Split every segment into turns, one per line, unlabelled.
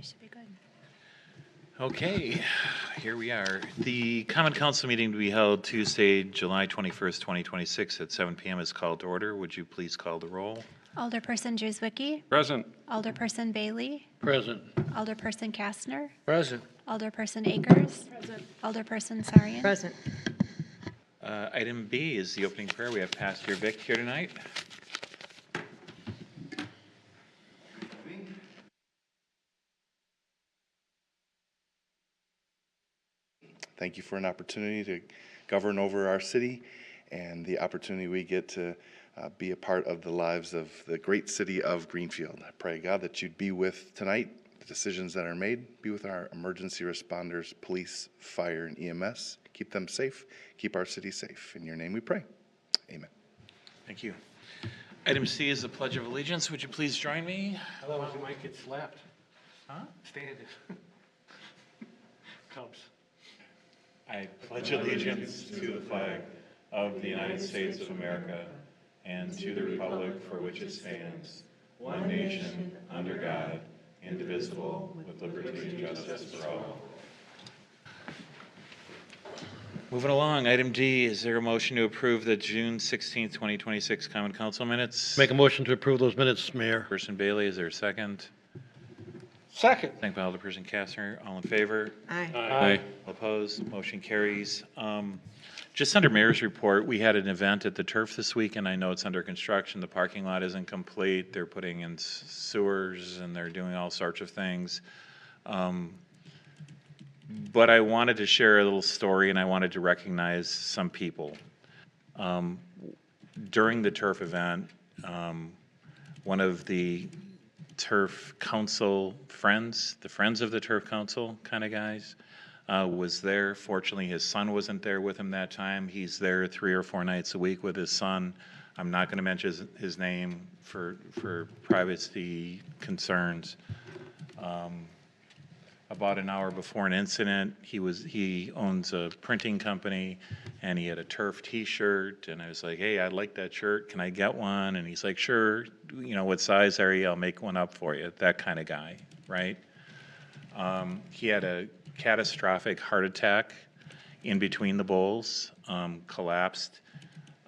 We should be good.
Okay, here we are. The Common Council meeting to be held Tuesday, July 21st, 2026 at 7 p.m. is called to order. Would you please call the roll?
Alderperson Juzwicki.
Present.
Alderperson Bailey.
Present.
Alderperson Kastner.
Present.
Alderperson Akers. Present. Alderperson Sarian.
Present.
Item B is the opening prayer. We have Pastor Vic here tonight.
Thank you for an opportunity to govern over our city and the opportunity we get to be a part of the lives of the great city of Greenfield. I pray, God, that you'd be with tonight, the decisions that are made, be with our emergency responders, police, fire, and EMS. Keep them safe. Keep our city safe. In your name we pray. Amen.
Thank you. Item C is the Pledge of Allegiance. Would you please join me?
Otherwise you might get slapped.
Huh?
Stand. Comes.
I pledge allegiance to the flag of the United States of America and to the republic for which it stands, one nation, under God, indivisible, with liberty and justice for all. Moving along, item D, is there a motion to approve the June 16th, 2026 Common Council minutes?
Make a motion to approve those minutes, Mayor.
Person Bailey, is there a second?
Second.
Second by Alderperson Kastner. All in favor?
Aye.
Aye.
All opposed? Motion carries. Just under Mayor's report, we had an event at the Turf this week, and I know it's under construction. The parking lot isn't complete. They're putting in sewers, and they're doing all sorts of things. But I wanted to share a little story, and I wanted to recognize some people. During the Turf event, one of the Turf Council friends, the Friends of the Turf Council kind of guys, was there. Fortunately, his son wasn't there with him that time. He's there 3 or 4 nights a week with his son. I'm not going to mention his name for privacy concerns. About an hour before an incident, he owns a printing company, and he had a Turf T-shirt, and I was like, "Hey, I like that shirt. Can I get one?" And he's like, "Sure. You know, what size are you? I'll make one up for you." That kind of guy, right? He had a catastrophic heart attack in between the bowls, collapsed.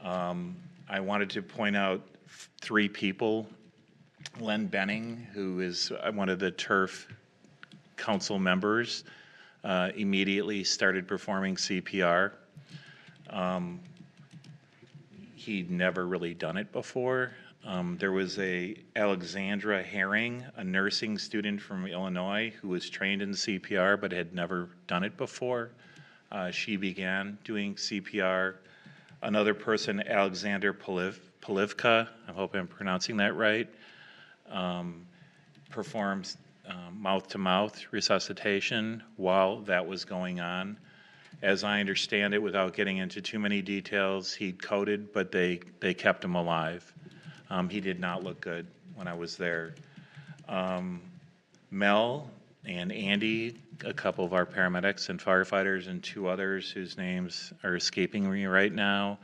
I wanted to point out 3 people. Len Benning, who is one of the Turf Council members, immediately started performing CPR. He'd never really done it before. There was Alexandra Herring, a nursing student from Illinois who was trained in CPR but had never done it before. She began doing CPR. Another person, Alexander Polivka, I hope I'm pronouncing that right, performs mouth-to-mouth resuscitation while that was going on. As I understand it, without getting into too many details, he'd coded, but they kept him alive. He did not look good when I was there. Mel and Andy, a couple of our paramedics and firefighters, and 2 others whose names are escaping me right now,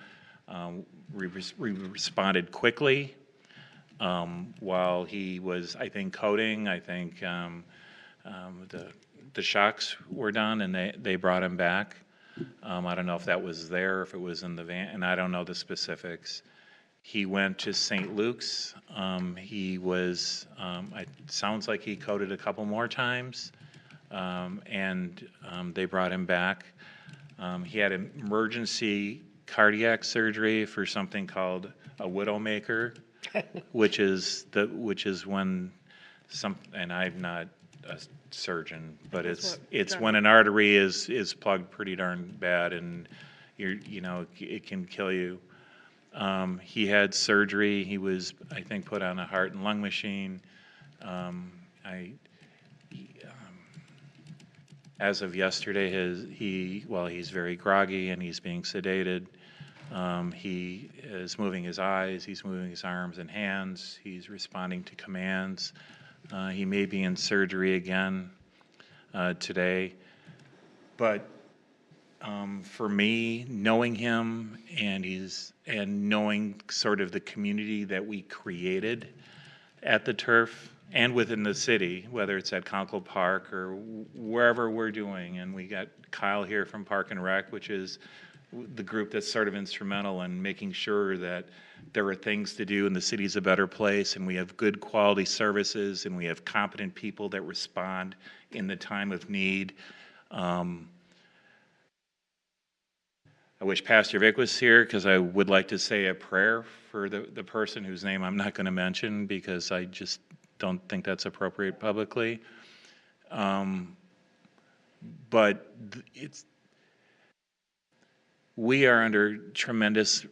we responded quickly. While he was, I think, coding, I think the shocks were done, and they brought him back. I don't know if that was there, if it was in the van, and I don't know the specifics. He went to St. Luke's. He was, it sounds like he coded a couple more times, and they brought him back. He had emergency cardiac surgery for something called a widowmaker, which is when and I'm not a surgeon, but it's when an artery is plugged pretty darn bad, and it can kill you. He had surgery. He was, I think, put on a heart and lung machine. As of yesterday, he's very groggy and he's being sedated. He is moving his eyes, he's moving his arms and hands, he's responding to commands. He may be in surgery again today. But for me, knowing him and knowing sort of the community that we created at the Turf, and within the city, whether it's at Conkle Park or wherever we're doing. And we got Kyle here from Park and Rec, which is the group that's sort of instrumental in making sure that there are things to do and the city's a better place, and we have good quality services, and we have competent people that respond in the time of need. I wish Pastor Vic was here because I would like to say a prayer for the person whose name I'm not going to mention because I just don't think that's appropriate publicly. But we are under tremendous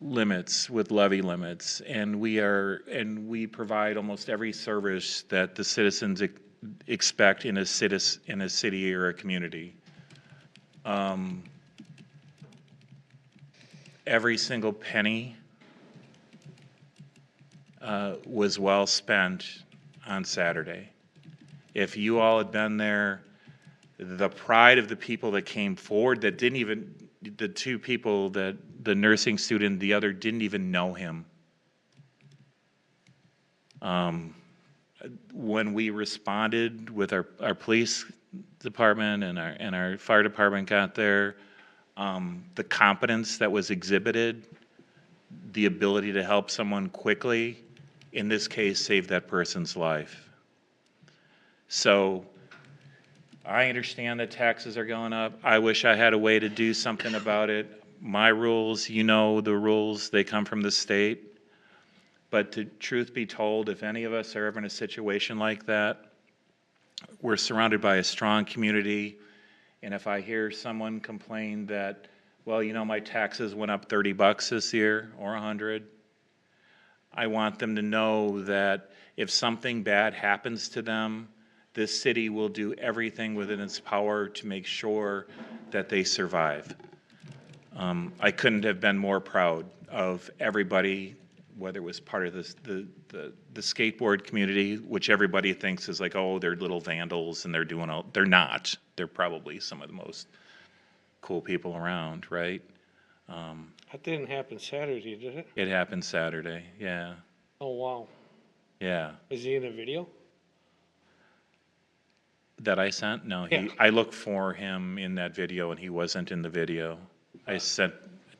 limits with levy limits, and we provide almost every service that the citizens expect in a city or a community. Every single penny was well spent on Saturday. If you all had been there, the pride of the people that came forward that didn't even, the two people that the nursing student, the other didn't even know him. When we responded with our police department and our fire department got there, the competence that was exhibited, the ability to help someone quickly, in this case, saved that person's life. So I understand that taxes are going up. I wish I had a way to do something about it. My rules, you know the rules, they come from the state. But to truth be told, if any of us are ever in a situation like that, we're surrounded by a strong community. And if I hear someone complain that, well, you know, my taxes went up $30 this year or 100, I want them to know that if something bad happens to them, this city will do everything within its power to make sure that they survive. I couldn't have been more proud of everybody, whether it was part of the skateboard community, which everybody thinks is like, oh, they're little vandals and they're not. They're probably some of the most cool people around, right?
That didn't happen Saturday, did it?
It happened Saturday, yeah,
Oh, wow.
yeah.
Is he in the video?
That I sent? No,
Yeah.
I looked for him in that video and he wasn't in the video. I think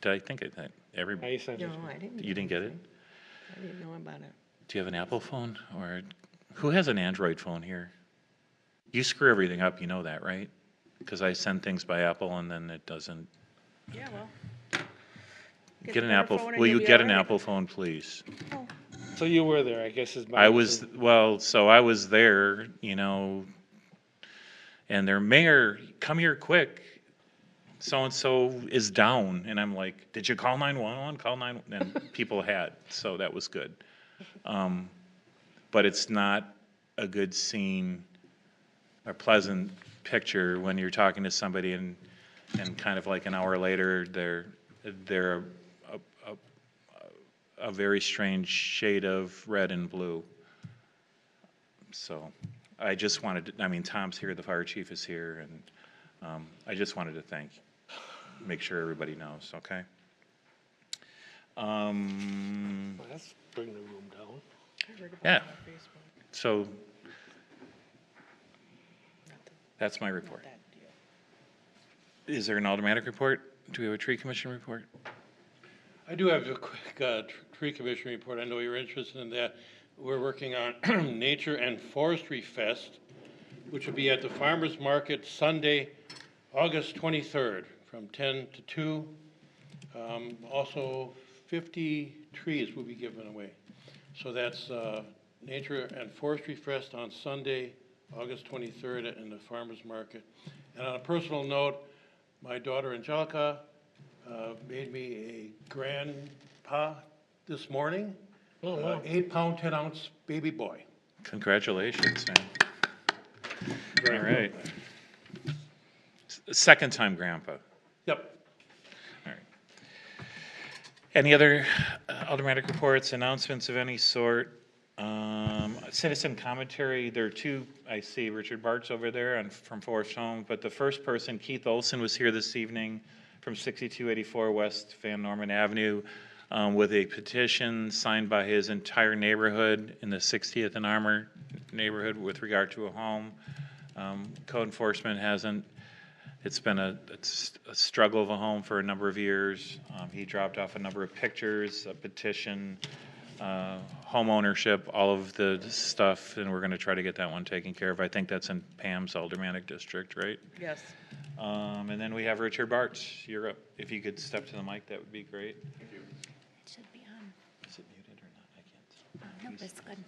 I
How
everybody,
you sent it?
No, I didn't.
you didn't get it?
I didn't know about it.
Do you have an Apple phone or who has an Android phone here? You screw everything up, you know that, right? Because I send things by Apple and then it doesn't.
Yeah, well.
Get an Apple,
phone and
will
you'll
you
be
get
all
an
right.
Apple phone, please?
So you were there, I guess is my.
I was, well, so I was there, you know, and their mayor, come here quick. So-and-so is down. And I'm like, did you call 911? Call 911. And people had, so that was good. But it's not a good scene, a pleasant picture when you're talking to somebody and kind of like an hour later, they're a very strange shade of red and blue. So I just wanted to, I mean, Tom's here, the fire chief is here, and I just wanted to make sure everybody knows, okay?
Let's bring the room down.
Yeah, so that's my report. Is there an aldermanic report? Do we have a tree commission report?
I do have a quick tree commission report. I know you're interested in that. We're working on Nature and Forestry Fest, which will be at the Farmers Market Sunday, August 23rd, from 10 to 2. Also, 50 trees will be given away. So that's Nature and Forestry Fest on Sunday, August 23rd in the Farmers Market. And on a personal note, my daughter Angelica made me a grandpa this morning. Oh, wow.
8-pound,
10-ounce baby boy.
Congratulations, man. All right. Second time grandpa.
Yep.
All right. Any other aldermanic reports, announcements of any sort? Citizen commentary, there are two, I see Richard Bartz over there from Forest Home, but the first person, Keith Olson, was here this evening from 6284 West Van Norman Avenue. with a petition signed by his entire neighborhood in the 60th and Armour neighborhood with regard to a home. Code enforcement hasn't, it's been a struggle of a home for a number of years. He dropped off a number of pictures, a petition, home ownership, all of the stuff, and we're going to try to get that one taken care of. I think that's in Pam's aldermanic district, right?
Yes.
And then we have Richard Bartz. You're up. If you could step to the mic, that would be great.
It should be on.
Is it muted or not? I can't.
Nope, it's good.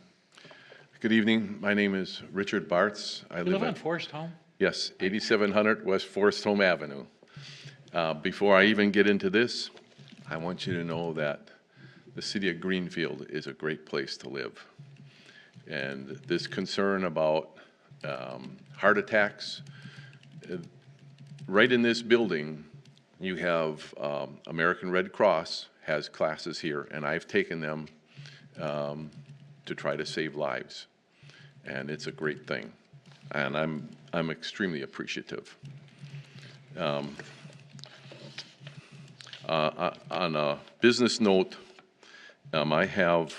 Good evening. My name is Richard Bartz. I
You
live
live on
at,
Forest Home?
yes, 8700 West Forest Home Avenue. Before I even get into this, I want you to know that the city of Greenfield is a great place to live. And this concern about heart attacks, right in this building, you have American Red Cross has classes here, and I've taken them to try to save lives. And it's a great thing. And I'm extremely appreciative. On a business note, I have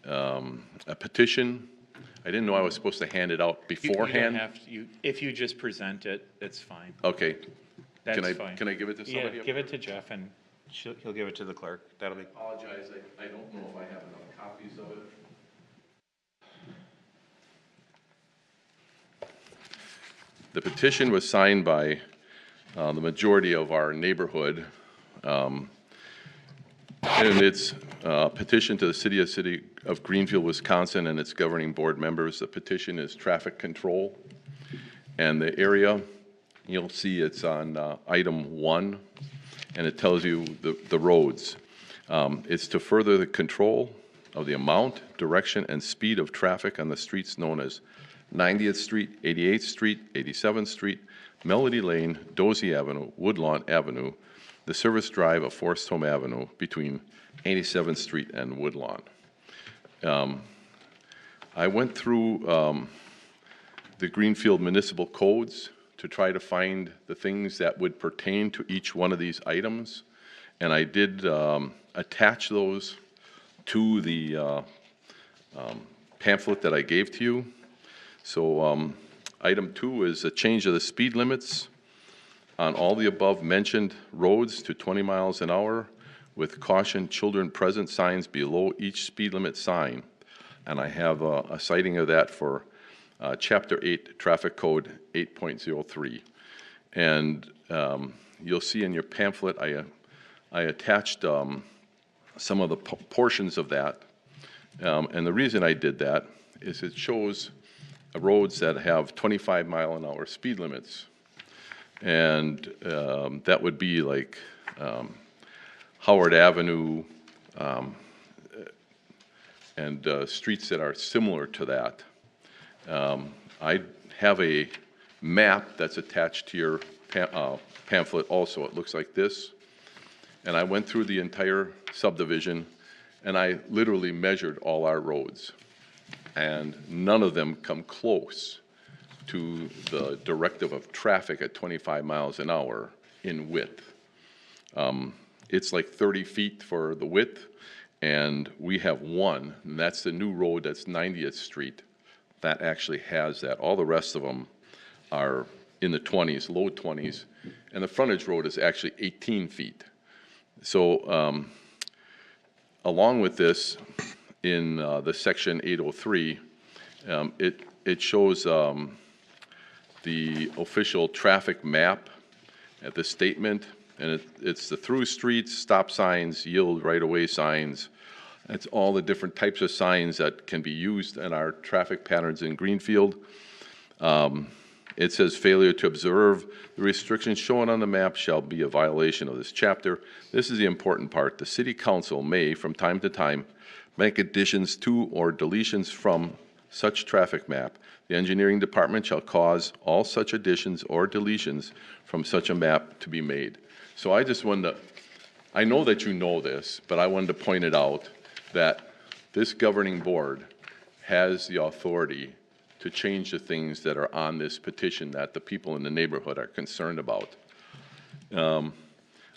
a petition. I didn't know I was supposed to hand it out
You don't
beforehand.
have to, if you just present it, it's fine.
Okay.
That's
Can I,
fine.
can I give it to somebody?
Yeah, give it to Jeff and he'll give it to the clerk. That'll be.
Apologize, I don't know if I have enough copies of it. The petition was signed by the majority of our neighborhood. And it's a petition to the City of Greenfield, Wisconsin, and its governing board members. The petition is traffic control. And the area, you'll see it's on item 1, and it tells you the roads. It's to further the control of the amount, direction, and speed of traffic on the streets known as 90th Street, 88th Street, 87th Street, Melody Lane, Dozy Avenue, Woodlawn Avenue, the service drive of Forest Home Avenue between 87th Street and Woodlawn. I went through the Greenfield municipal codes to try to find the things that would pertain to each one of these items. And I did attach those to the pamphlet that I gave to you. So item 2 is a change of the speed limits on all the above mentioned roads to 20 miles an hour with caution children present signs below each speed limit sign. And I have a citing of that for Chapter 8, Traffic Code 8.03. And you'll see in your pamphlet, I attached some of the portions of that. And the reason I did that is it shows roads that have 25 mile an hour speed limits. And that would be like Howard Avenue and streets that are similar to that. I have a map that's attached to your pamphlet also. It looks like this. And I went through the entire subdivision, and I literally measured all our roads. And none of them come close to the directive of traffic at 25 miles an hour in width. It's like 30 feet for the width, and we have one, and that's the new road, that's 90th Street, that actually has that. All the rest of them are in the 20s, low 20s, and the frontage road is actually 18 feet. So along with this, in the section 803, it shows the official traffic map at the statement, and it's the through streets, stop signs, yield right-of-way signs. It's all the different types of signs that can be used in our traffic patterns in Greenfield. It says failure to observe the restrictions shown on the map shall be a violation of this chapter. This is the important part. The city council may, from time to time, make additions to or deletions from such traffic map. The engineering department shall cause all such additions or deletions from such a map to be made. So I just wanted to, I know that you know this, but I wanted to point it out that this governing board has the authority to change the things that are on this petition that the people in the neighborhood are concerned about.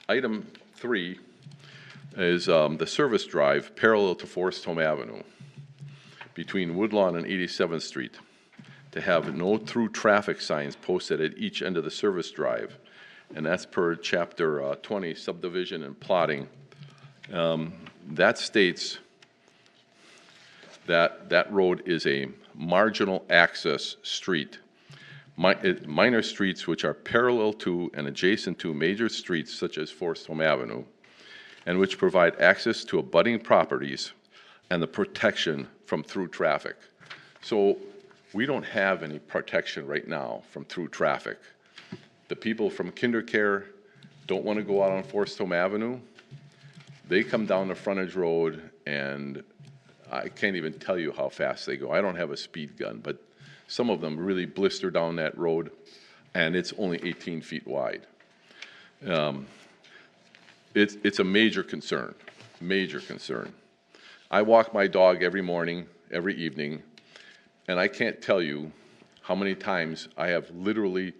Item 3, is the service drive parallel to Forest Home Avenue between Woodlawn and 87th Street to have no through traffic signs posted at each end of the service drive. And that's per Chapter 20 subdivision and plotting. That states that that road is a marginal access street. Minor streets which are parallel to and adjacent to major streets such as Forest Home Avenue, and which provide access to abutting properties and the protection from through traffic. So we don't have any protection right now from through traffic. The people from KinderCare don't want to go out on Forest Home Avenue. They come down the frontage road, and I can't even tell you how fast they go. I don't have a speed gun, but some of them really blister down that road, and it's only 18 feet wide. It's a major concern, major concern. I walk my dog every morning, every evening, and I can't tell you how many times I have literally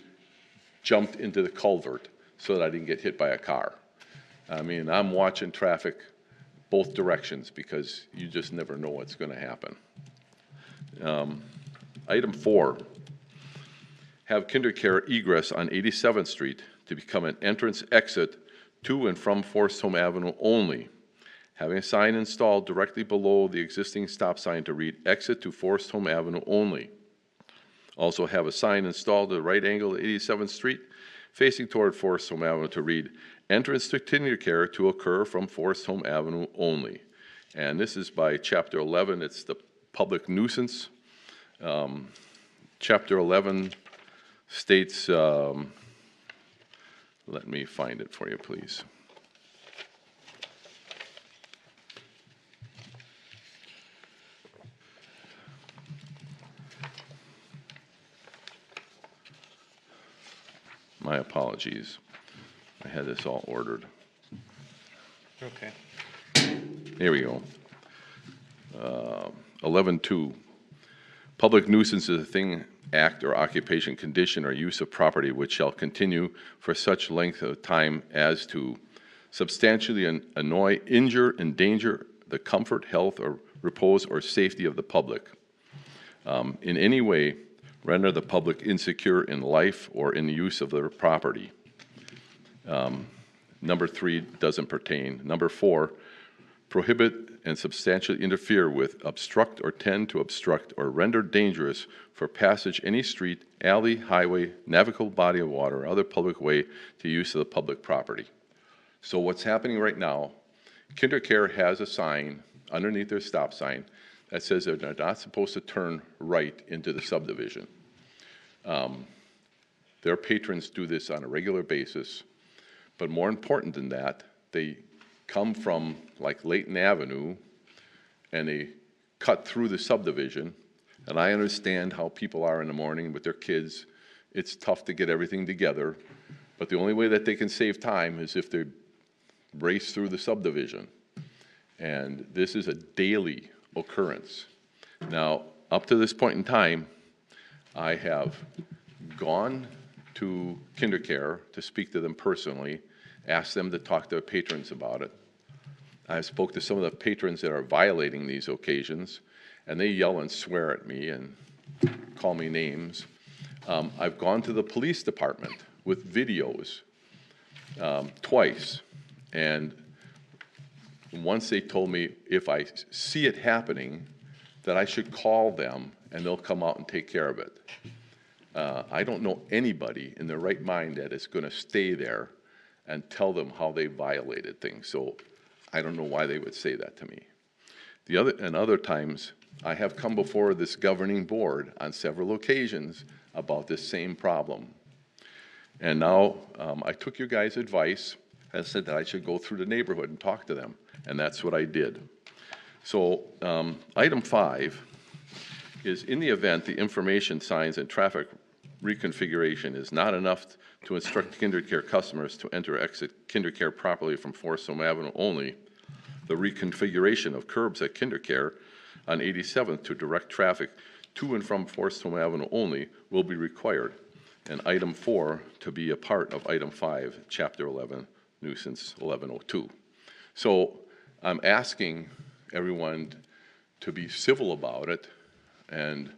jumped into the culvert so that I didn't get hit by a car. I mean, I'm watching traffic both directions because you just never know what's going to happen. Item 4, have KinderCare egress on 87th Street to become an entrance-exit to and from Forest Home Avenue only, having a sign installed directly below the existing stop sign to read exit to Forest Home Avenue only. Also have a sign installed at a right angle at 87th Street facing toward Forest Home Avenue to read entrance to KinderCare to occur from Forest Home Avenue only. And this is by Chapter 11. It's the public nuisance. Chapter 11 states, let me find it for you, please. My apologies. I had this all ordered.
Okay.
Here we go. 11.2. Public nuisance is a thing, act, or occupation, condition, or use of property which shall continue for such length of time as to substantially annoy, injure, endanger the comfort, health, or repose or safety of the public. In any way, render the public insecure in life or in the use of their property. Number 3 doesn't pertain. Number 4, prohibit and substantially interfere with, obstruct or tend to obstruct or render dangerous for passage any street, alley, highway, navigable body of water, or other public way to use of the public property. So what's happening right now, KinderCare has a sign underneath their stop sign that says that they're not supposed to turn right into the subdivision. Their patrons do this on a regular basis, but more important than that, they come from like Layton Avenue and they cut through the subdivision. And I understand how people are in the morning with their kids. It's tough to get everything together, but the only way that they can save time is if they race through the subdivision. And this is a daily occurrence. Now, up to this point in time, I have gone to KinderCare to speak to them personally, asked them to talk to their patrons about it. I spoke to some of the patrons that are violating these occasions, and they yell and swear at me and call me names. I've gone to the police department with videos twice, and once they told me if I see it happening, that I should call them and they'll come out and take care of it. I don't know anybody in their right mind that is going to stay there and tell them how they violated things. So I don't know why they would say that to me. Other times, I have come before this governing board on several occasions about this same problem. And now I took your guys' advice and said that I should go through the neighborhood and talk to them. And that's what I did. So item 5 is in the event the information signs and traffic reconfiguration is not enough to instruct KinderCare customers to enter or exit KinderCare properly from Forest Home Avenue only, the reconfiguration of curbs at KinderCare on 87th to direct traffic to and from Forest Home Avenue only will be required. And item 4 to be a part of item 5, chapter 11, nuisance 1102. So I'm asking everyone to be civil about it and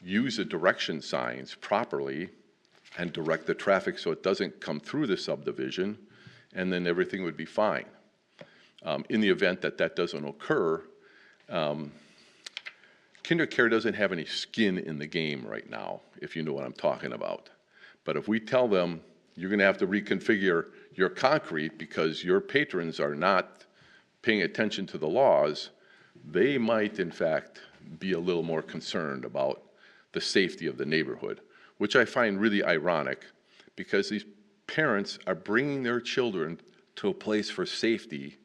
use the direction signs properly and direct the traffic so it doesn't come through the subdivision, and then everything would be fine. In the event that that doesn't occur, KinderCare doesn't have any skin in the game right now, if you know what I'm talking about. But if we tell them, you're gonna have to reconfigure your concrete because your patrons are not paying attention to the laws, they might in fact be a little more concerned about the safety of the neighborhood, which I find really ironic because these parents are bringing their children to a place for safety,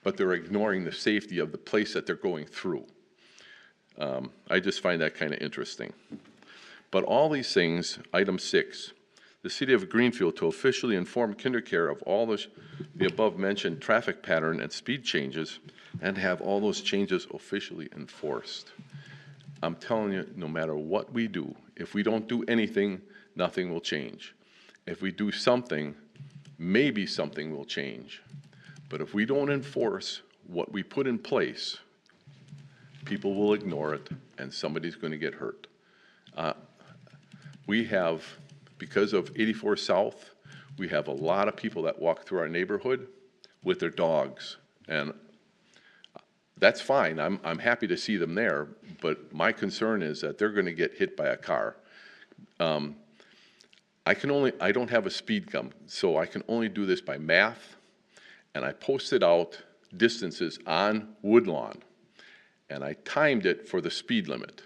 but they're ignoring the safety of the place that they're going through. I just find that kind of interesting. But all these things, item 6, the City of Greenfield to officially inform KinderCare of all the above-mentioned traffic pattern and speed changes and have all those changes officially enforced. I'm telling you, no matter what we do, if we don't do anything, nothing will change. If we do something, maybe something will change. But if we don't enforce what we put in place, people will ignore it and somebody's going to get hurt. We have, because of 84 South, we have a lot of people that walk through our neighborhood with their dogs. And that's fine, I'm happy to see them there, but my concern is that they're gonna get hit by a car. I don't have a speed gun, so I can only do this by math, and I posted out distances on Woodlawn, and I timed it for the speed limit.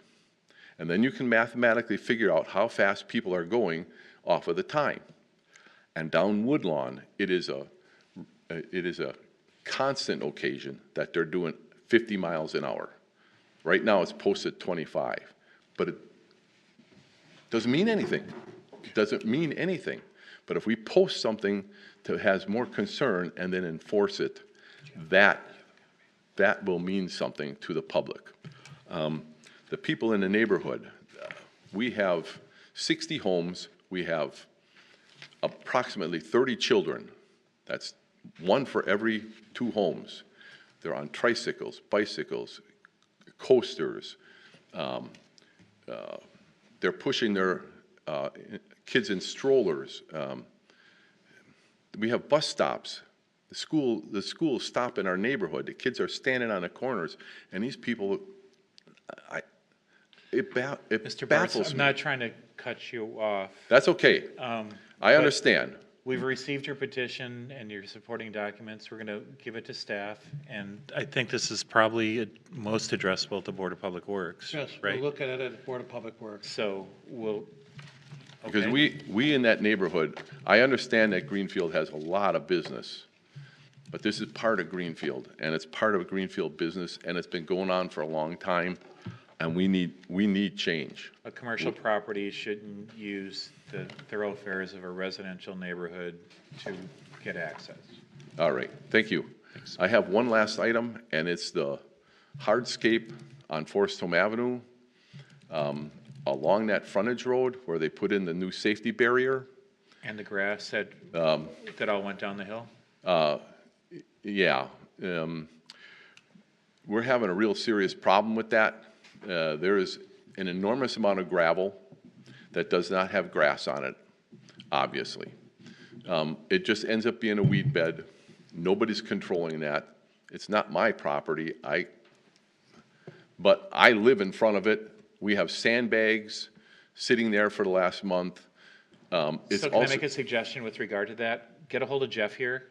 And then you can mathematically figure out how fast people are going off of the time. And down Woodlawn, it is a constant occasion that they're doing 50 miles an hour. Right now it's posted 25, but it doesn't mean anything. It doesn't mean anything. But if we post something that has more concern and then enforce it, that will mean something to the public. The people in the neighborhood, we have 60 homes, we have approximately 30 children. That's one for every 2 homes. They're on tricycles, bicycles, coasters. They're pushing their kids in strollers. We have bus stops. The schools stop in our neighborhood. The kids are standing on the corners, and these people, it
Mr. Bartz,
baffles
I'm
me.
not trying to cut you off.
That's okay. I understand.
We've received your petition and your supporting documents. We're going to give it to staff, and I think this is probably most addressable to Board of Public Works,
Yes,
right?
we'll look at it at the Board of Public Works.
So we'll,
Because
okay.
we in that neighborhood, I understand that Greenfield has a lot of business, but this is part of Greenfield, and it's part of a Greenfield business, and it's been going on for a long time, and we need change.
A commercial property shouldn't use the thoroughfares of a residential neighborhood to get access.
All right, thank you. I have one last item, and it's the hardscape on Forest Home Avenue, along that frontage road where they put in the new safety barrier.
And the grass that all went down the hill?
Yeah, we're having a real serious problem with that. There is an enormous amount of gravel that does not have grass on it, obviously. It just ends up being a weed bed. Nobody's controlling that. It's not my property. But I live in front of it. We have sandbags sitting there for the last month. It's
So can I
also-
make a suggestion with regard to that? Get a hold of Jeff here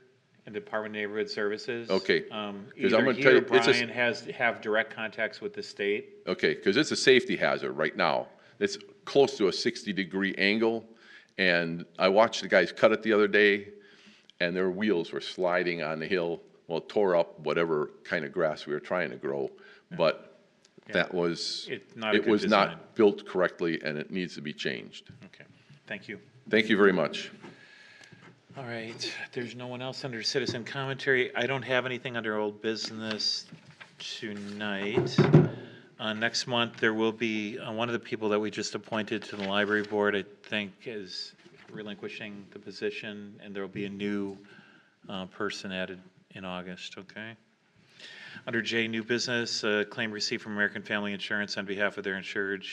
in the Department of Neighborhood Services.
Okay. 'Cause I'm
Either
gonna
he
tell
or
you, it's a-
Brian have direct contacts with the state.
Okay, because it's a safety hazard right now. It's close to a 60-degree angle, and I watched the guys cut it the other day, and their wheels were sliding on the hill. Well, it tore up whatever kind of grass we were trying to grow, but that was,
It's not a
it
good
was
design.
not built correctly, and it needs to be changed.
Okay, thank you.
Thank you very much.
All right, there's no one else under citizen commentary. I don't have anything under old business tonight. Next month, there will be, one of the people that we just appointed to the library board, I think, is relinquishing the position, and there will be a new person added in August, okay? Under J, new business, claim received from American Family Insurance on behalf of their insured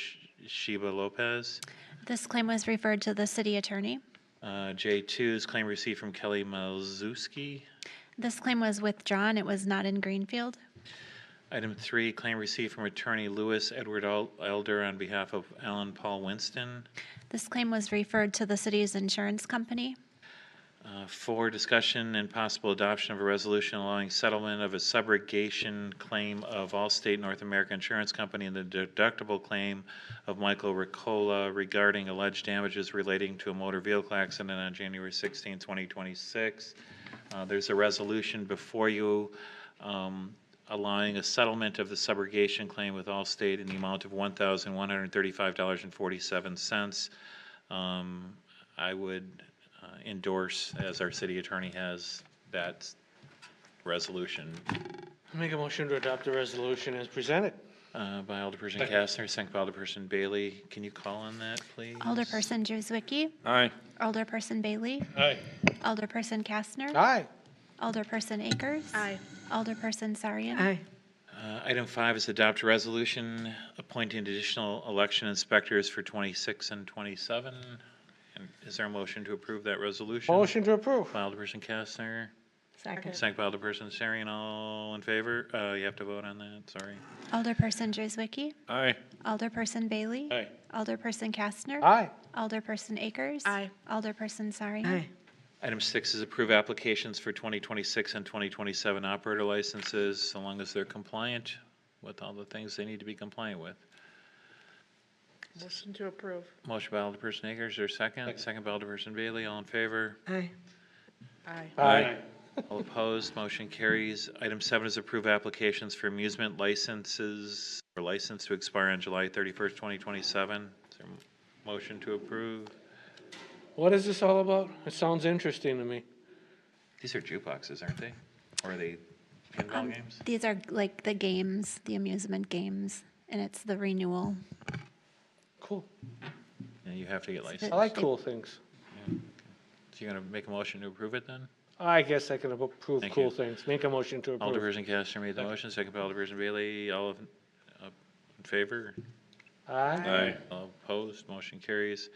Sheba Lopez.
This claim was referred to the city attorney.
J2 is claim received from Kelly Malzewski.
This claim was withdrawn. It was not in Greenfield.
Item 3, claim received from attorney Louis Edward Elder on behalf of Alan Paul Winston.
This claim was referred to the city's insurance company.
4, discussion and possible adoption of a resolution allowing settlement of a subrogation claim of Allstate North America Insurance Company and the deductible claim of Michael Ricola regarding alleged damages relating to a motor vehicle accident on January 16, 2026. There's a resolution before you allowing a settlement of the subrogation claim with Allstate in the amount of $1,135.47. I would endorse, as our city attorney has, that resolution
Make a motion to adopt the resolution as presented.
by Alderperson Kastner, second by Alderperson Bailey. Can you call on that, please?
Alderperson Druzwicki.
Aye.
Alderperson Bailey.
Aye.
Alderperson Kastner.
Aye.
Alderperson Akers.
Aye.
Alderperson Sarian.
Aye.
Item 5 is adopt a resolution appointing additional election inspectors for 26 and 27. And is there a motion to approve that resolution?
Motion to approve.
By Alderperson Kastner,
Second.
second by Alderperson Sarian. All in favor? You have to vote on that, sorry.
Alderperson Druzwicki.
Aye.
Alderperson Bailey.
Aye.
Alderperson Kastner.
Aye.
Alderperson Akers.
Aye.
Alderperson Sarian.
Aye.
Item 6 is approve applications for 2026 and 2027 operator licenses, so long as they're compliant with all the things they need to be compliant with.
Motion to approve.
Motion by Alderperson Akers, or second? Second by Alderperson Bailey, all in favor?
Aye. Aye.
Aye.
All opposed, motion carries. Item 7 is approve applications for amusement licenses, or license to expire on July 31st, 2027. Is there a motion to approve?
What is this all about? It sounds interesting to me.
These are jukeboxes, aren't they? Or are they pinball games?
These are like the games, the amusement games, and it's the renewal.
Cool.
Yeah, you have to get licensed.
I like cool things.
So you're going to make a motion to approve it then?
I guess I can approve
Thank
cool
you.
things. Make a motion to approve.
Alderperson Kastner made the motion, second by Alderperson Bailey. All in favor?
Aye.
All opposed, motion carries.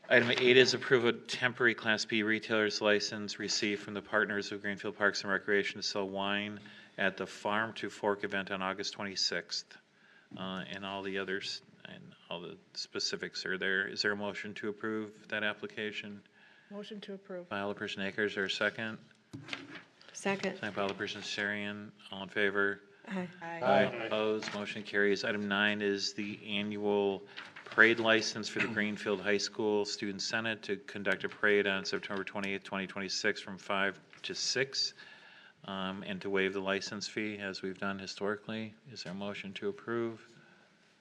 Item 8 is approve a temporary Class B retailer's license received from the partners of Greenfield Parks and Recreation to sell wine at the Farm to Fork event on August 26th. And all the others, and all the specifics are there. Is there a motion to approve that application?
Motion to approve.
By Alderperson Akers, or a second?
Second.
Second by Alderperson Sarian. All in favor?
Aye.
Aye.
Opposed, motion carries. Item 9 is the annual parade license for the Greenfield High School Student Senate to conduct a parade on September 28th, 2026 from 5 to 6, and to waive the license fee as we've done historically. Is there a motion to approve?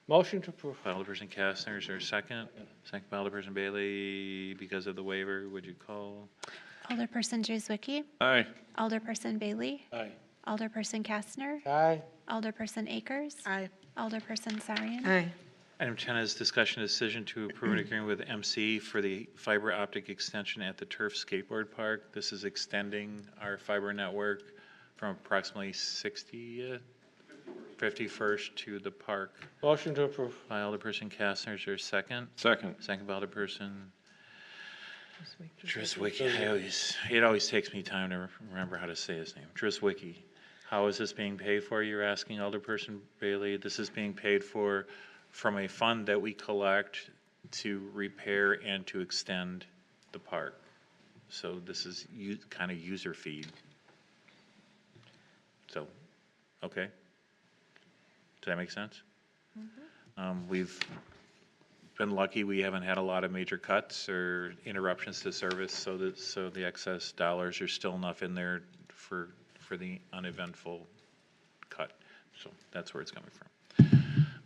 Motion to approve.
By Alderperson Kastner, is there a second? Second by Alderperson Bailey. Because of the waiver, would you call?
Alderperson Druzwicki.
Aye.
Alderperson Bailey.
Aye.
Alderperson Kastner.
Aye.
Alderperson Akers.
Aye.
Alderperson Sarian.
Aye.
Item 10 is discussion decision to approve an agreement with MC for the fiber optic extension at the Turf Skateboard Park. This is extending our fiber network from approximately 51st to the park.
Motion to approve.
By Alderperson Kastner, is there a second?
Second.
Second by Alderperson Druzwicki. It always takes me time to remember how to say his name. Druzwicki. How is this being paid for, you're asking, Alderperson Bailey? This is being paid for from a fund that we collect to repair and to extend the park. So this is kind of user feed. So, okay. Does that make sense? We've been lucky, we haven't had a lot of major cuts or interruptions to service, so the excess dollars are still enough in there for the uneventful cut. So that's where it's coming from.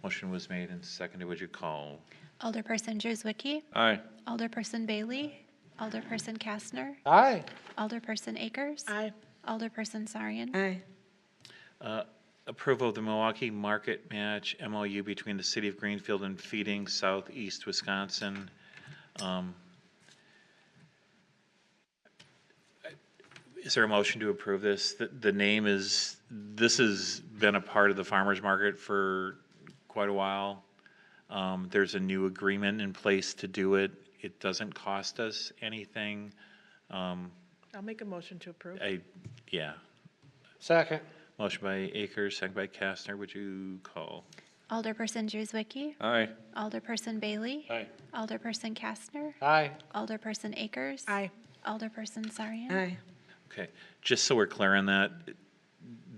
Motion was made and seconded. Would you call?
Alderperson Druzwicki.
Aye.
Alderperson Bailey. Alderperson Kastner.
Aye.
Alderperson Akers.
Aye.
Alderperson Sarian.
Aye.
Approval of the Milwaukee Market Match MOU between the City of Greenfield and Feeding Southeast Wisconsin. Is there a motion to approve this? The name is, this has been a part of the farmer's market for quite a while. There's a new agreement in place to do it. It doesn't cost us anything.
I'll make a motion to approve.
Yeah.
Second.
Motion by Akers, second by Kastner. Would you call?
Alderperson Juzwicki,
Aye.
Alderperson Bailey,
Aye.
Alderperson Kastner,
Aye.
Alderperson Akers.
Aye.
Alderperson Sarian.
Aye.
Okay, just so we're clear on that,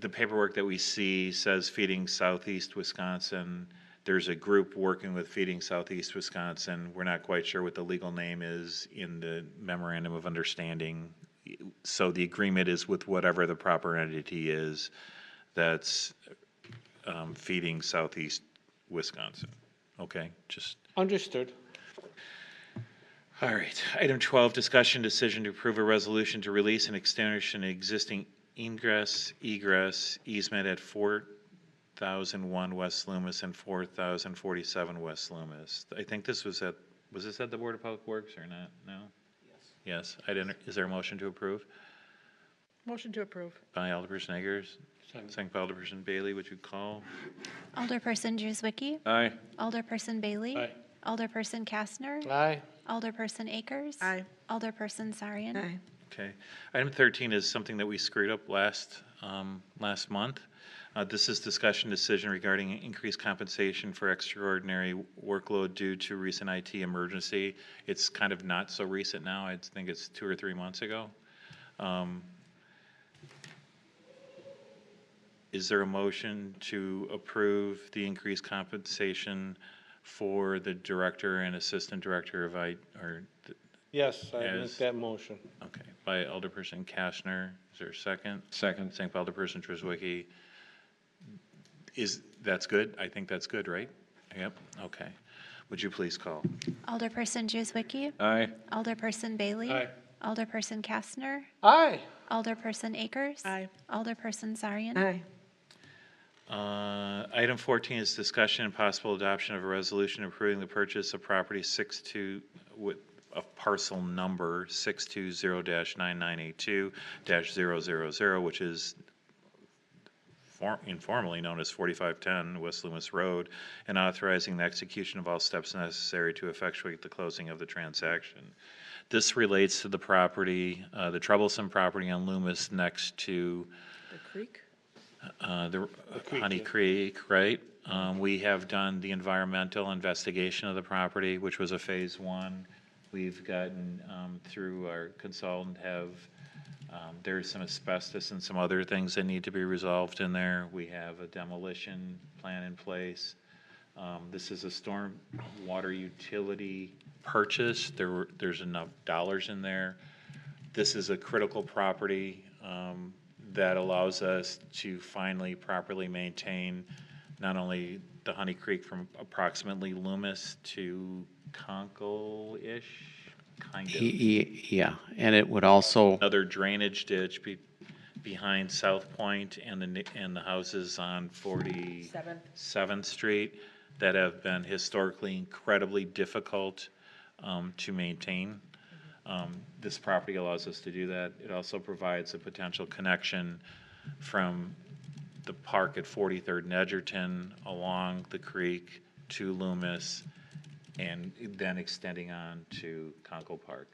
the paperwork that we see says Feeding Southeast Wisconsin. There's a group working with Feeding Southeast Wisconsin. We're not quite sure what the legal name is in the memorandum of understanding. So the agreement is with whatever the proper entity is that's Feeding Southeast Wisconsin. Okay, just.
Understood.
All right. Item 12, discussion decision to approve a resolution to release and extinguish an existing egress easement at 4001 West Loomis and 4047 West Loomis. I think this was this at the Board of Public Works or not? No? Yes. Is there a motion to approve?
Motion to approve.
By Alderperson Eggers.
Second.
Second by Alderperson Bailey. Would you call?
Alderperson Juzwicki,
Aye.
Alderperson Bailey.
Aye.
Alderperson Kastner,
Aye.
Alderperson Akers.
Aye.
Alderperson Sarian.
Aye.
Okay. Item 13 is something that we screwed up last month. This is discussion decision regarding increased compensation for extraordinary workload due to recent IT emergency. It's kind of not so recent now. I think it's 2 or 3 months ago. Is there a motion to approve the increased compensation for the director and assistant director of
Yes, I
As-
make that motion.
okay, by Alderperson Kastner. Is there a second?
Second.
Second by Alderperson Drzewiecki. That's good? I think that's good, right? Yep, okay. Would you please call?
Alderperson Juzwicki,
Aye.
Alderperson Bailey.
Aye.
Alderperson Kastner,
Aye.
Alderperson Akers.
Aye.
Alderperson Sarian.
Aye.
Item 14 is discussion and possible adoption of a resolution approving the purchase of property 62 with a parcel number 620-9982-000, which is informally known as 4510 West Loomis Road, and authorizing the execution of all steps necessary to effectuate the closing of the transaction. This relates to the property, the troublesome property on Loomis next to
The creek?
the Honey Creek, right? We have done the environmental investigation of the property, which was a phase 1. We've gotten, through our consultant, there's some asbestos and some other things that need to be resolved in there. We have a demolition plan in place. This is a storm water utility purchase. There's enough dollars in there. This is a critical property that allows us to finally properly maintain not only the Honey Creek from approximately Loomis to Conkle-ish, kind of.
Yeah, and it would also,
Another drainage ditch behind South Point and the houses on 47th Street that have been historically incredibly difficult to maintain. This property allows us to do that. It also provides a potential connection from the park at 43rd and Edgerton along the creek to Loomis and then extending on to Conkle Park.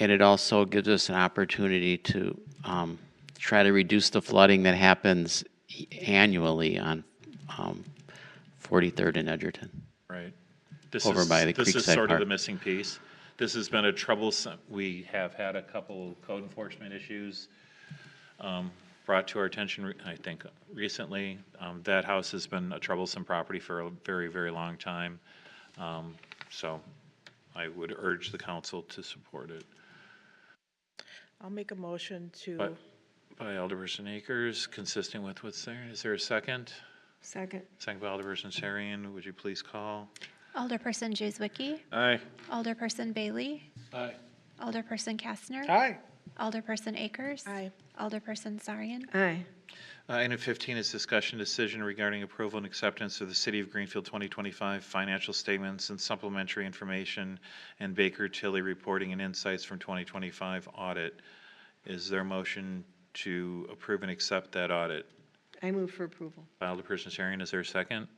and it also gives us an opportunity to try to reduce the flooding that happens annually on 43rd and Edgerton.
Right.
Over by the
This is
Creekside
sort of the
Park.
missing piece. This has been a troublesome, we have had a couple code enforcement issues brought to our attention, I think, recently. That house has been a troublesome property for a very, very long time. So I would urge the council to support it.
I'll make a motion to.
By Alderperson Akers, consistent with what's there. Is there a second?
Second.
Second by Alderperson Sarian. Would you please call?
Alderperson Juzwicki,
Aye.
Alderperson Bailey,
Aye.
Alderperson Kastner,
Aye.
Alderperson Akers.
Aye.
Alderperson Sarian.
Aye.
Item 15 is discussion decision regarding approval and acceptance of the City of Greenfield 2025 financial statements and supplementary information and Baker Tilly reporting and insights from 2025 audit. Is there a motion to approve and accept that audit?
I move for approval.
By Alderperson Sarian, is there a second?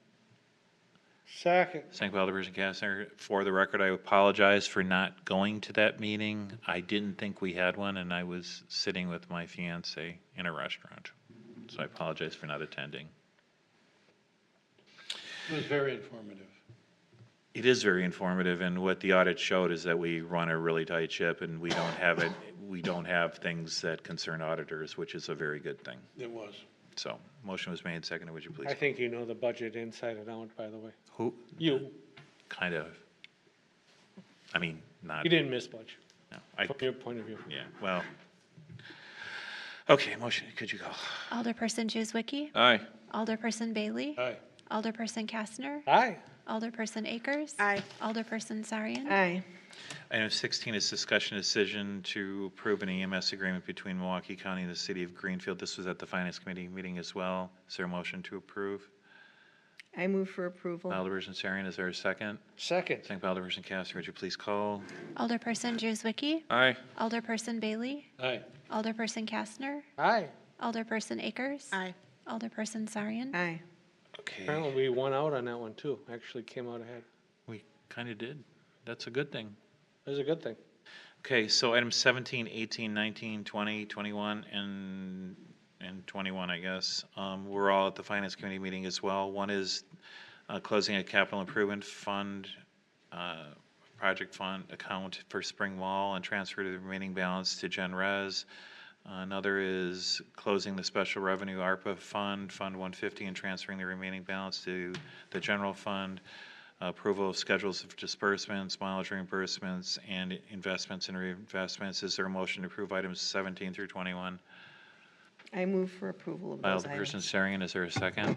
Second.
Second by Alderperson Kastner. For the record, I apologize for not going to that meeting. I didn't think we had one, and I was sitting with my fiance in a restaurant. So I apologize for not attending.
It was very informative.
It is very informative, and what the audit showed is that we run a really tight ship, and we don't have things that concern auditors, which is a very good thing.
It was.
So, motion was made, seconded, would you please?
I think you know the budget inside and out, by the way.
Who?
You.
Kind of. I mean, not,
You didn't miss much,
no,
from your point of view.
yeah, well. Okay, motion, could you go?
Alderperson Juzwicki,
Aye.
Alderperson Bailey,
Aye.
Alderperson Kastner,
Aye.
Alderperson Akers.
Aye.
Alderperson Sarian.
Aye.
Item 16 is discussion decision to approve an EMS agreement between Milwaukee County and the City of Greenfield. This was at the Finance Committee meeting as well. Is there a motion to approve?
I move for approval.
Alderperson Sarian, is there a second?
Second.
Second by Alderperson Kastner, would you please call?
Alderperson Juzwicki,
Aye.
Alderperson Bailey,
Aye.
Alderperson Kastner,
Aye.
Alderperson Akers.
Aye.
Alderperson Sarian.
Aye.
Okay,
Apparently, we won out on that one, too. Actually came out ahead.
we kind of did. That's a good thing.
It was a good thing.
Okay, so items 17, 18, 19, 20, 21, and 21, I guess. We're all at the Finance Committee meeting as well. One is closing a capital improvement fund, project fund account for Spring Mall and transfer the remaining balance to Gen Res. Another is closing the special revenue ARPA fund, Fund 150, and transferring the remaining balance to the general fund. Approval of schedules of disbursements, mileage reimbursements, and investments and reinvestments. Is there a motion to approve items 17 through 21?
I move for approval of
By
those
Alderperson
items.
Sarian, is there a second?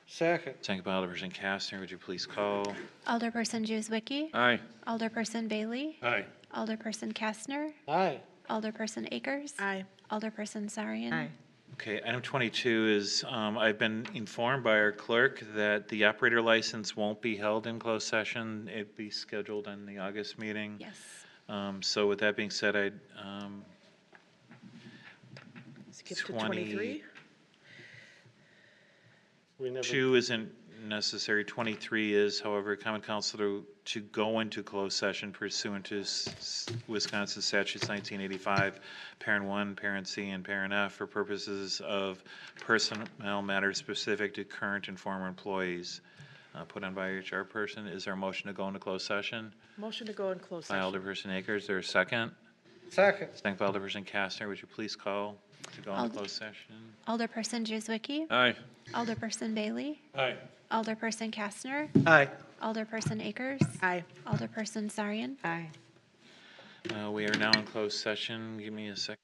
Second.
Second by Alderperson Kastner, would you please call?
Alderperson Juzwicki,
Aye.
Alderperson Bailey,
Aye.
Alderperson Kastner,
Aye.
Alderperson Akers.
Aye.
Alderperson Sarian.
Aye.
Okay, item 22 is, I've been informed by our clerk that the operator license won't be held in closed session. It'd be scheduled in the August meeting.
Yes.
So with that being said, I'd,
Skip to
20.
23.
We never.
2 isn't necessary. 23 is, however, common council to go into closed session pursuant to Wisconsin statutes 1985, parent 1, parent C, and parent F for purposes of personnel matters specific to current and former employees. Put on by HR person. Is there a motion to go into closed session?
Motion to go in closed
By
session.
Alderperson Akers, is there a second?
Second.
Second by Alderperson Kastner. Would you please call to go into
Ald-
closed session?
Alderperson Juzwicki,
Aye.
Alderperson Bailey,
Aye.
Alderperson Kastner,
Aye.
Alderperson Akers.
Aye.
Alderperson Sarian.
Aye.
We are now in closed session. Give me a second.